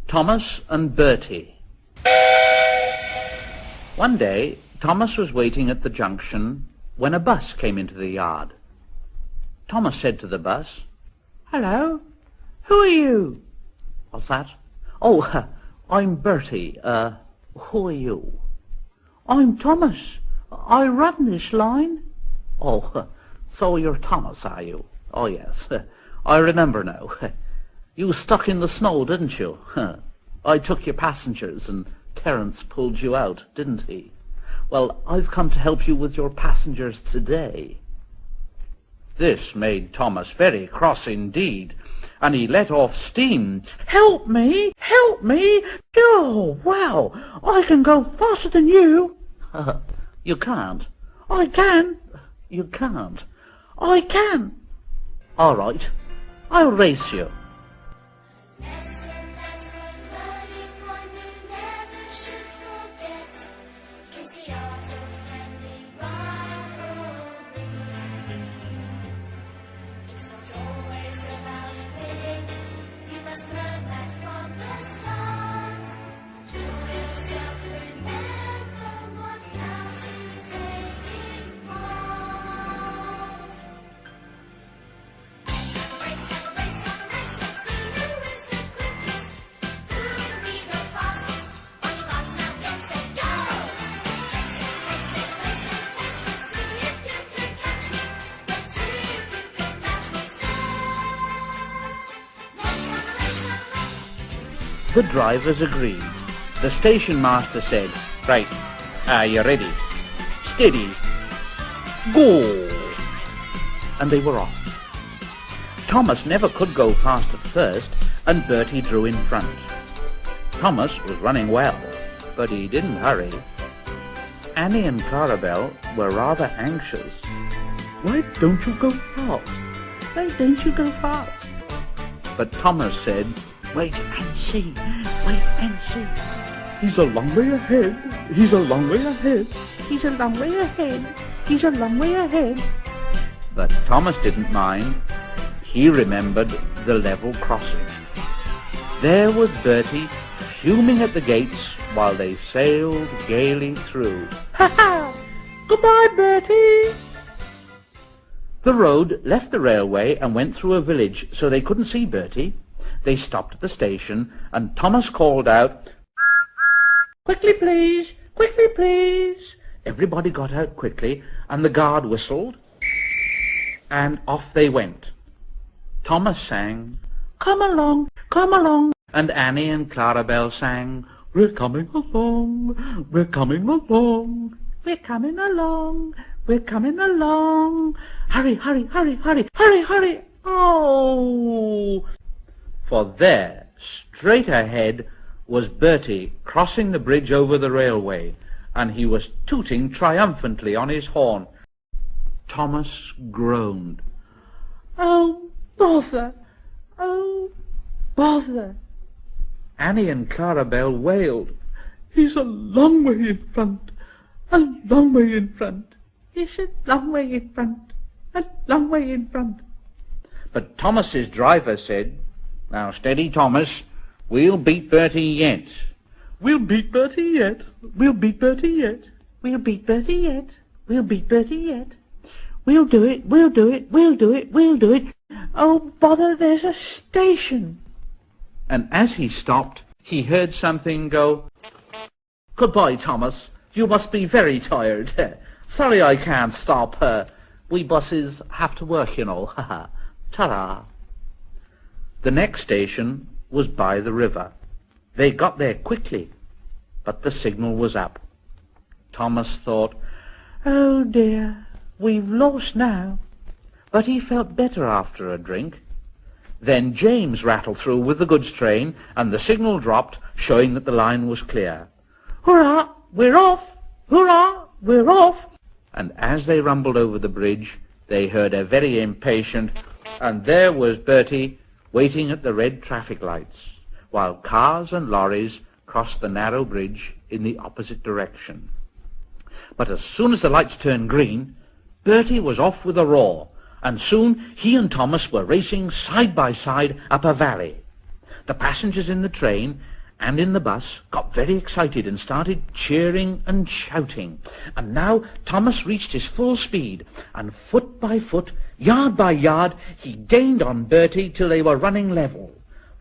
Thomas and Bertie. One day, Thomas was waiting at the junction when a bus came into the yard. Thomas said to the bus, "Hello, who are you?" "What's that?" "Oh, I'm Bertie. Who are you?" "I'm Thomas. I run this line." "Oh, so you're Thomas, are you?" "Oh, yes, I remember now. You stuck in the snow, didn't you? I took your passengers and Terence pulled you out, didn't he? Well, I've come to help you with your passengers today." This made Thomas very cross indeed, and he let off steam. "Help me! Help me! Oh, wow! I can go faster than you." "You can't." "I can." "You can't." "I can." "All right, I'll race you." Lesson that's worth learning, one you never should forget, is the art of friendly rivalry. It's not always about winning, you must learn that from the start. Enjoy yourself, remember what counts is taking part. Let's have a race, have a race, have a race, let's see who is the quickest. Who can be the fastest? On your marks now, get set, go! Let's have a race, have a race, have a race, let's see if you can catch me. Let's see if you can match me, so let's have a race, have a race. The drivers agreed. The station master said, "Right, are you ready? Steady, go!" And they were off. Thomas never could go fast at first, and Bertie drew in front. Thomas was running well, but he didn't hurry. Annie and Clarabelle were rather anxious. "Why don't you go fast? Why don't you go fast?" But Thomas said, "Wait and see, wait and see. He's a long way ahead, he's a long way ahead, he's a long way ahead, he's a long way ahead." But Thomas didn't mind. He remembered the level crossing. There was Bertie fuming at the gates while they sailed gaily through. "Ha ha! Goodbye, Bertie!" The road left the railway and went through a village, so they couldn't see Bertie. They stopped at the station, and Thomas called out, "Quickly, please! Quickly, please!" Everybody got out quickly, and the guard whistled, and off they went. Thomas sang, "Come along, come along," and Annie and Clarabelle sang, "We're coming along, we're coming along, we're coming along, we're coming along. Hurry, hurry, hurry, hurry, hurry, hurry, oh!" For there, straight ahead, was Bertie crossing the bridge over the railway, and he was tooting triumphantly on his horn. Thomas groaned. "Oh, bother! Oh, bother!" Annie and Clarabelle wailed, "He's a long way in front, a long way in front. He's a long way in front, a long way in front." But Thomas's driver said, "Now steady, Thomas. We'll beat Bertie yet. We'll beat Bertie yet. We'll beat Bertie yet. We'll beat Bertie yet. We'll beat Bertie yet. We'll do it, we'll do it, we'll do it, we'll do it. Oh, bother, there's a station." And as he stopped, he heard something go, "Goodbye, Thomas. You must be very tired. Sorry I can't stop. We buses have to work, you know. Ta-ra." The next station was by the river. They got there quickly, but the signal was up. Thomas thought, "Oh dear, we've lost now." But he felt better after a drink. Then James rattled through with the goods train, and the signal dropped, showing that the line was clear. "Hurrah, we're off! Hurrah, we're off!" And as they rumbled over the bridge, they heard a very impatient, and there was Bertie waiting at the red traffic lights, while cars and lorries crossed the narrow bridge in the opposite direction. But as soon as the lights turned green, Bertie was off with a roar, and soon he and Thomas were racing side by side up a valley. The passengers in the train and in the bus got very excited and started cheering and shouting. And now Thomas reached his full speed, and foot by foot, yard by yard, he gained on Bertie till they were running level.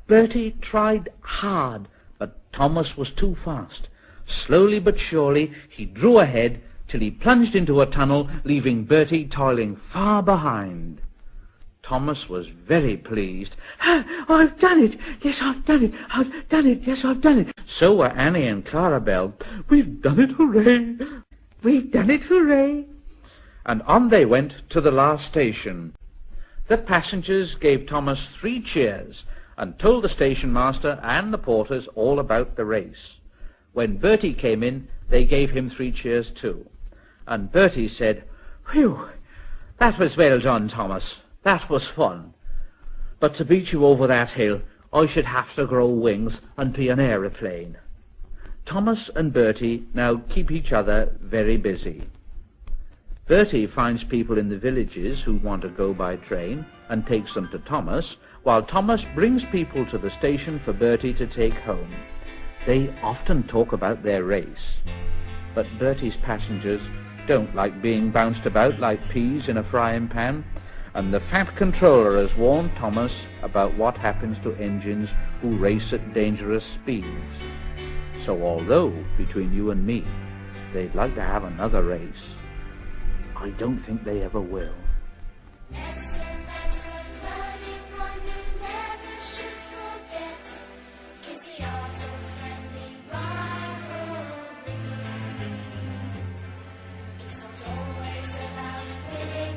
Bertie tried hard, but Thomas was too fast. Slowly but surely he drew ahead till he plunged into a tunnel, leaving Bertie toiling far behind. Thomas was very pleased. "I've done it! Yes, I've done it! I've done it! Yes, I've done it!" So were Annie and Clarabelle. "We've done it, hooray! We've done it, hooray!" And on they went to the last station. The passengers gave Thomas 3 cheers and told the station master and the porters all about the race. When Bertie came in, they gave him 3 cheers too. And Bertie said, "Whew, that was well done, Thomas. That was fun. But to beat you over that hill, I should have to grow wings and be an aeroplane." Thomas and Bertie now keep each other very busy. Bertie finds people in the villages who want to go by train and takes them to Thomas, while Thomas brings people to the station for Bertie to take home. They often talk about their race, but Bertie's passengers don't like being bounced about like peas in a frying pan, and the fat controller has warned Thomas about what happens to engines who race at dangerous speeds. So although, between you and me, they'd like to have another race, I don't think they ever will. Lesson that's worth learning, one you never should forget, is the art of friendly rivalry. It's not always about winning,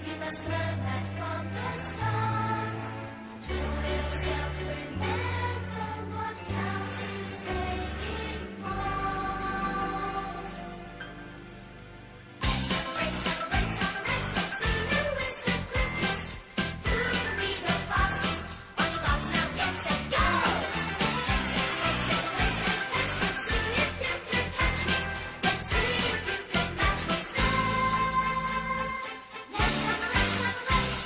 you must learn that from the start. Enjoy yourself, remember what counts is taking part. Let's have a race, have a race, have a race, let's see who is the quickest. Who can be the fastest? On your marks now, get set, go! Let's have a race, have a race, have a race, let's see if you can catch me. Let's see if you can match me, so let's have a race, have a race.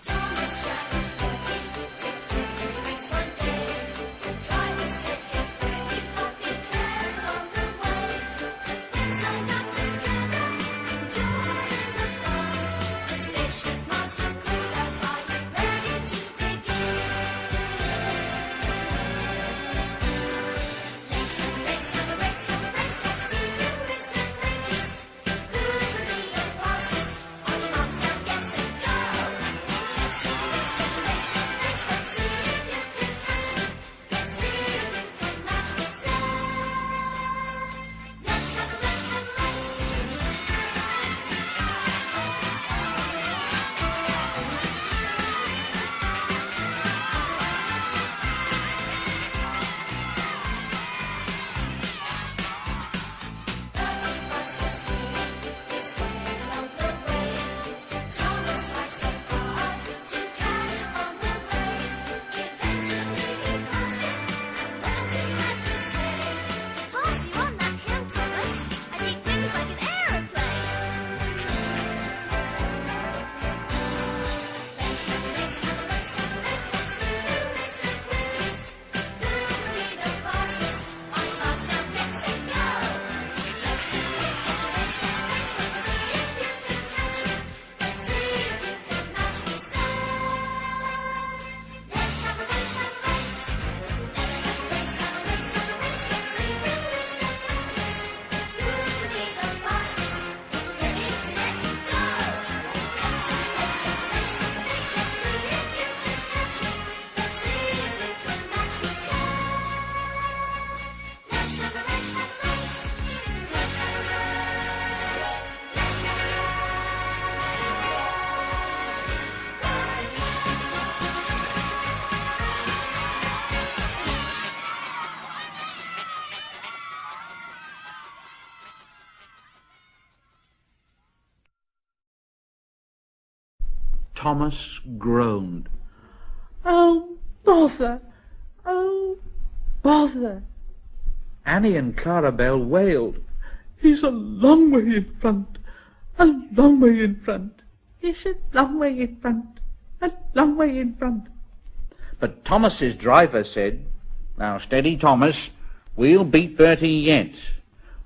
Thomas challenged Bertie to a friendly race one day. The driver said, "Get ready, but be careful on the way." The friends lined up together, enjoying the fun. The station master called out, "Are you ready to begin?" Let's have a race, have a race, have a race, let's see who is the quickest. Who can be the fastest? On your marks now, get set, go! Let's have a race, have a race, have a race, let's see if you can catch me. Let's see if you can match me, so let's have a race, have a race. Bertie bus was wheeling, he sped along the way. Thomas tried so hard to catch up on the way. Eventually he passed him, and Bertie had to say, "To pass you on that hill, Thomas, I need wings like an aeroplane." Let's have a race, have a race, have a race, let's see who is the quickest. Who can be the fastest? On your marks now, get set, go! Let's have a race, have a race, have a race, let's see if you can catch me. Let's see if you can match me, so let's have a race, have a race. Let's have a race, have a race, have a race, let's see who is the quickest. Who can be the fastest? Ready, set, go! Let's have a race, have a race, have a race, let's see if you can catch me. Let's see if you can match me, so let's have a race, have a race. Let's have a race. Let's have a race. Thomas groaned. "Oh, bother! Oh, bother!" Annie and Clarabelle wailed, "He's a long way in front, a long way in front. He's a long way in front, a long way in front." But Thomas's driver said, "Now steady, Thomas. We'll beat Bertie yet.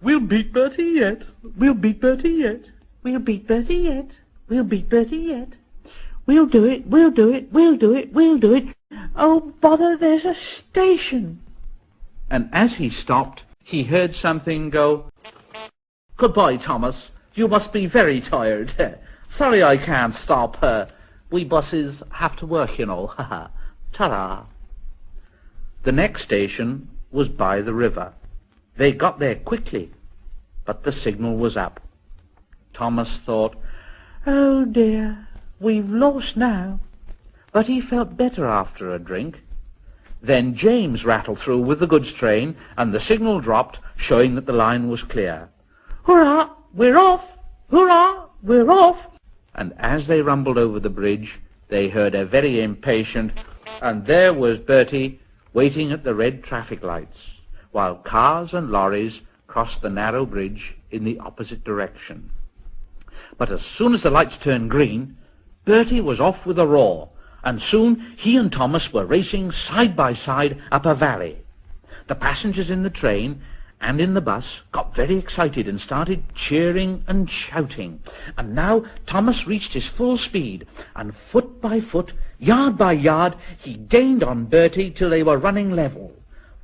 We'll beat Bertie yet. We'll beat Bertie yet. We'll beat Bertie yet. We'll beat Bertie yet. We'll do it, we'll do it, we'll do it, we'll do it. Oh, bother, there's a station." And as he stopped, he heard something go, "Goodbye, Thomas. You must be very tired. Sorry I can't stop. We buses have to work, you know. Ta-ra." The next station was by the river. They got there quickly, but the signal was up. Thomas thought, "Oh dear, we've lost now." But he felt better after a drink. Then James rattled through with the goods train, and the signal dropped, showing that the line was clear. "Hurrah, we're off! Hurrah, we're off!" And as they rumbled over the bridge, they heard a very impatient, and there was Bertie waiting at the red traffic lights, while cars and lorries crossed the narrow bridge in the opposite direction. But as soon as the lights turned green, Bertie was off with a roar, and soon he and Thomas were racing side by side up a valley. The passengers in the train and in the bus got very excited and started cheering and shouting. And now Thomas reached his full speed, and foot by foot, yard by yard, he gained on Bertie till they were running level.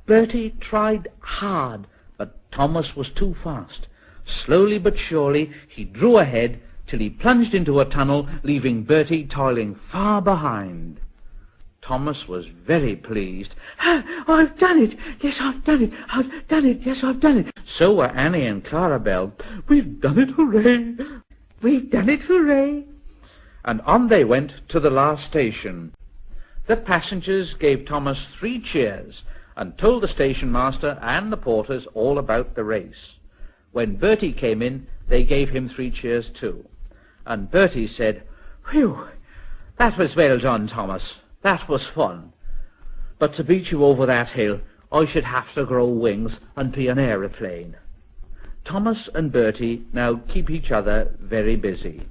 Bertie tried hard, but Thomas was too fast. Slowly but surely he drew ahead till he plunged into a tunnel, leaving Bertie toiling far behind. Thomas was very pleased. "I've done it! Yes, I've done it! I've done it! Yes, I've done it!" So were Annie and Clarabelle. "We've done it, hooray! We've done it, hooray!" And on they went to the last station. The passengers gave Thomas 3 cheers, and told the station master and the porters all about the race. When Bertie came in, they gave him 3 cheers too. And Bertie said, "Whew, that was well done, Thomas. That was fun. But to beat you over that hill, I should have to grow wings and be an aeroplane." Thomas and Bertie now keep each other very busy.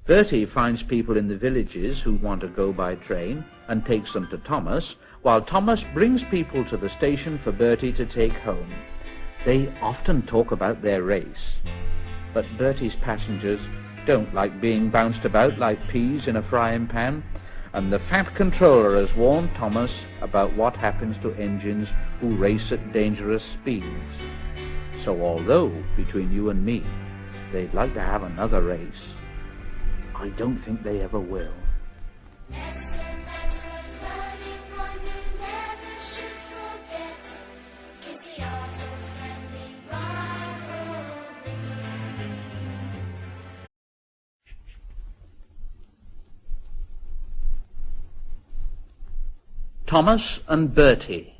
Bertie finds people in the villages who want to go by train and takes them to Thomas, while Thomas brings people to the station for Bertie to take home. They often talk about their race, but Bertie's passengers don't like being bounced about like peas in a frying pan, and the fat controller has warned Thomas about what happens to engines who race at dangerous speeds. So although, between you and me, they'd like to have another race, I don't think they ever will. Lesson that's worth learning, one you never should forget, is the art of friendly rivalry. Thomas and Bertie.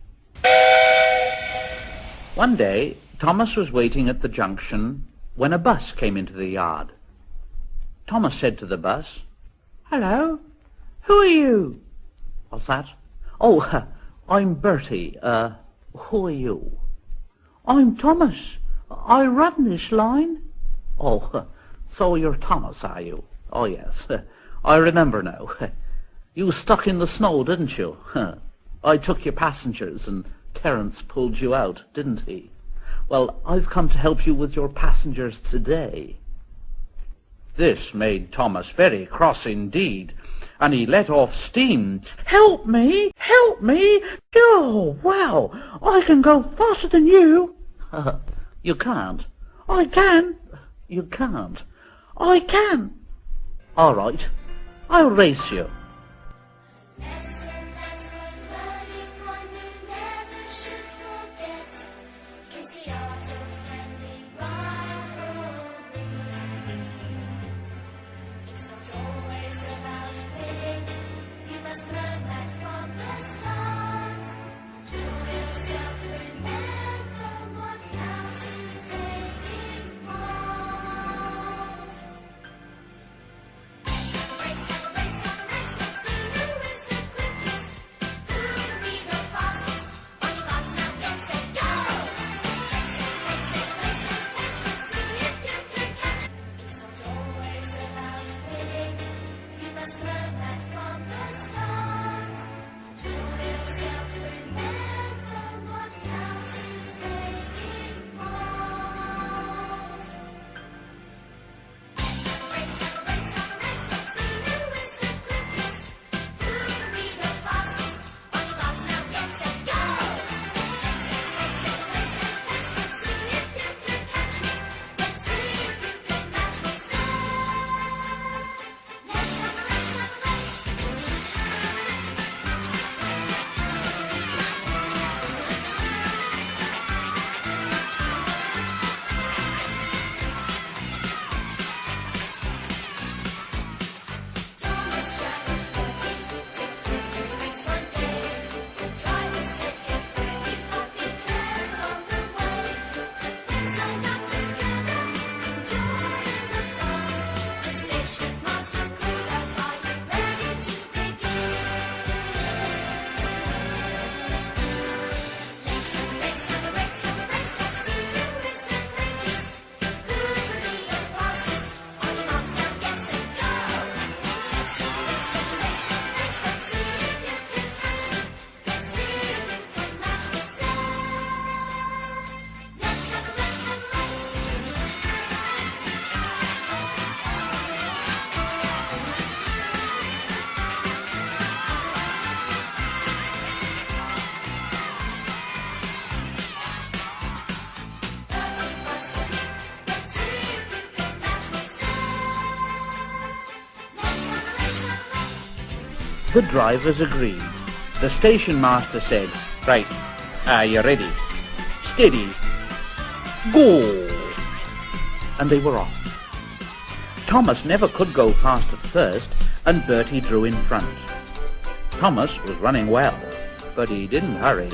One day, Thomas was waiting at the junction when a bus came into the yard. Thomas said to the bus, "Hello, who are you?" "What's that?" "Oh, I'm Bertie. Who are you?" "I'm Thomas. I run this line." "Oh, so you're Thomas, are you? Oh, yes, I remember now. You stuck in the snow, didn't you? I took your passengers and Terence pulled you out, didn't he? Well, I've come to help you with your passengers today." This made Thomas very cross indeed, and he let off steam. "Help me! Help me! Oh, wow! I can go faster than you." "You can't." "I can." "You can't." "I can." "All right, I'll race you." Lesson that's worth learning, one you never should forget, is the art of friendly rivalry. It's not always about winning, you must learn that from the start. Enjoy yourself, remember what counts is taking part. Let's have a race, have a race, have a race, let's see who is the quickest. Who can be the fastest? On your marks now, get set, go! The drivers agreed. The station master said, "Right, are you ready? Steady, go!" And they were off. Thomas never could go fast at first, and Bertie drew in front. Thomas was running well, but he didn't hurry.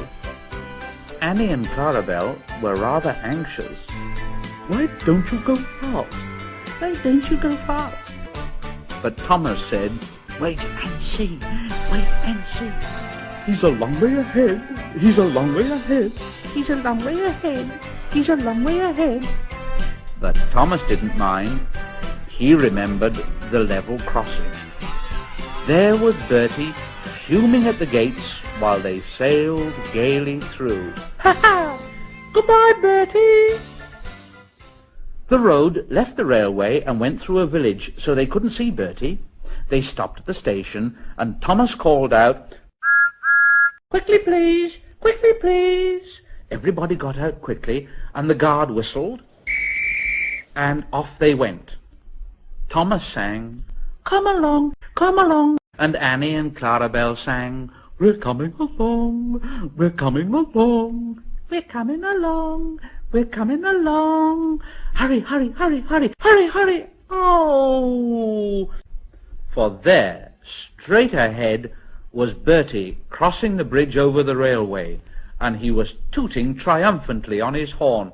Annie and Clarabelle were rather anxious. "Why don't you go fast? Why don't you go fast?" But Thomas said, "Wait and see, wait and see. He's a long way ahead, he's a long way ahead, he's a long way ahead, he's a long way ahead." But Thomas didn't mind. He remembered the level crossing. There was Bertie fuming at the gates while they sailed gaily through. "Ha ha! Goodbye, Bertie!" The road left the railway and went through a village, so they couldn't see Bertie. They stopped at the station, and Thomas called out, "Quickly, please! Quickly, please!" Everybody got out quickly, and the guard whistled, and off they went. Thomas sang, "Come along, come along," and Annie and Clarabelle sang, "We're coming along, we're coming along, we're coming along, we're coming along. Hurry, hurry, hurry, hurry, hurry, hurry, oh!" For there, straight ahead, was Bertie crossing the bridge over the railway, and he was tooting triumphantly on his horn.